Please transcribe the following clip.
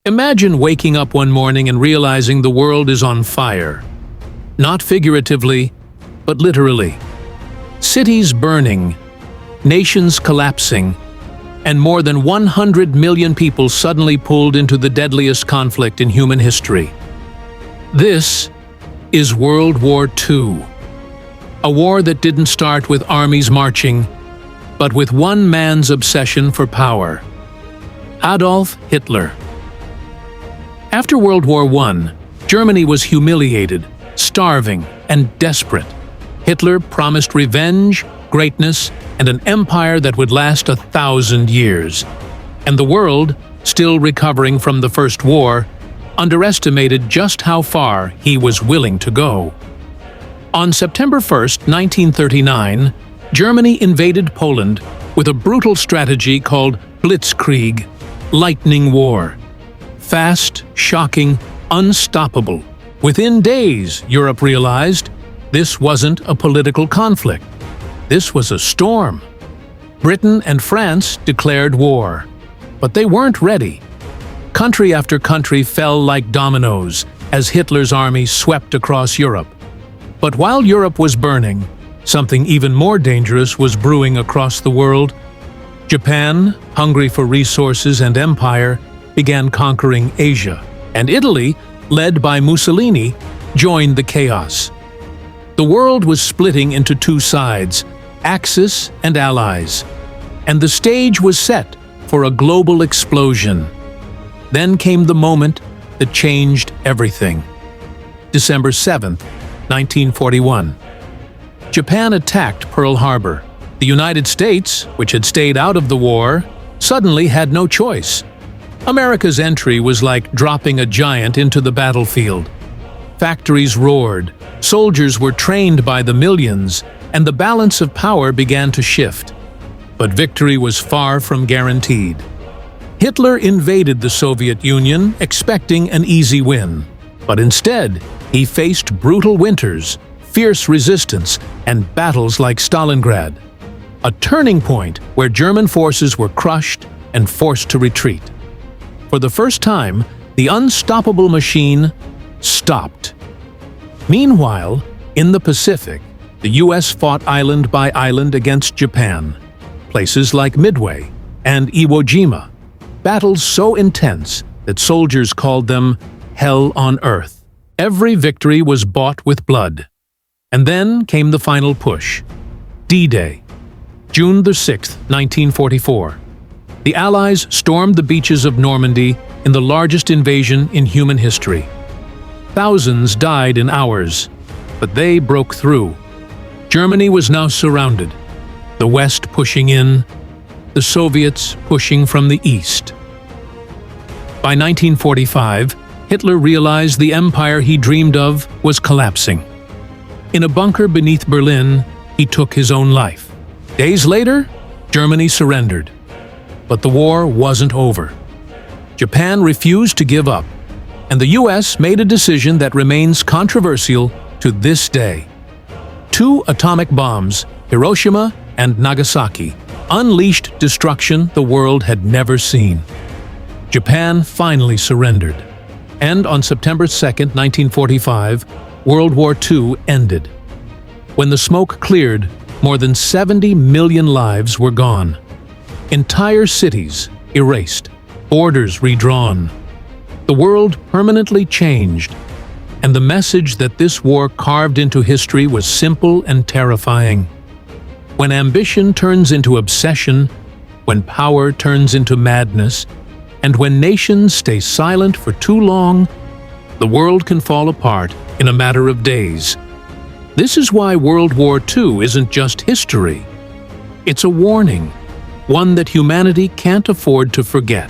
Imagine waking up one morning and realizing the world is on fire. Not figuratively, but literally. Cities burning, nations collapsing, and more than 100 million people suddenly pulled into the deadliest conflict in human history. This is World War II. A war that didn't start with armies marching, but with one man's obsession for power: Adolf Hitler. After World War I, Germany was humiliated, starving, and desperate. Hitler promised revenge, greatness, and an empire that would last 1,000 years. And the world, still recovering from the First War, underestimated just how far he was willing to go. On September 1, 1939, Germany invaded Poland with a brutal strategy called Blitzkrieg, lightning war. Fast, shocking, unstoppable. Within days, Europe realized this wasn't a political conflict. This was a storm. Britain and France declared war, but they weren't ready. Country after country fell like dominoes as Hitler's army swept across Europe. But while Europe was burning, something even more dangerous was brewing across the world. Japan, hungry for resources and empire, began conquering Asia, and Italy, led by Mussolini, joined the chaos. The world was splitting into two sides, Axis and Allies, and the stage was set for a global explosion. Then came the moment that changed everything. December 7th, 1941. Japan attacked Pearl Harbor. The United States, which had stayed out of the war, suddenly had no choice. America's entry was like dropping a giant into the battlefield. Factories roared, soldiers were trained by the millions, and the balance of power began to shift. But victory was far from guaranteed. Hitler invaded the Soviet Union expecting an easy win. But instead, he faced brutal winters, fierce resistance, and battles like Stalingrad. A turning point where German forces were crushed and forced to retreat. For the first time, the unstoppable machine stopped. Meanwhile, in the Pacific, the U.S. fought island by island against Japan. Places like Midway and Iwo Jima, battles so intense that soldiers called them hell on earth. Every victory was bought with blood. And then came the final push. D-Day, June 6, 1944. The Allies stormed the beaches of Normandy in the largest invasion in human history. Thousands died in hours, but they broke through. Germany was now surrounded, the West pushing in, the Soviets pushing from the East. By 1945, Hitler realized the empire he dreamed of was collapsing. In a bunker beneath Berlin, he took his own life. Days later, Germany surrendered. But the war wasn't over. Japan refused to give up, and the U.S. made a decision that remains controversial to this day. 2 atomic bombs, Hiroshima and Nagasaki, unleashed destruction the world had never seen. Japan finally surrendered, and on September 2, 1945, World War II ended. When the smoke cleared, more than 70 million lives were gone. Entire cities erased, borders redrawn. The world permanently changed, and the message that this war carved into history was simple and terrifying. When ambition turns into obsession, when power turns into madness, and when nations stay silent for too long, the world can fall apart in a matter of days. This is why World War II isn't just history. It's a warning, one that humanity can't afford to forget.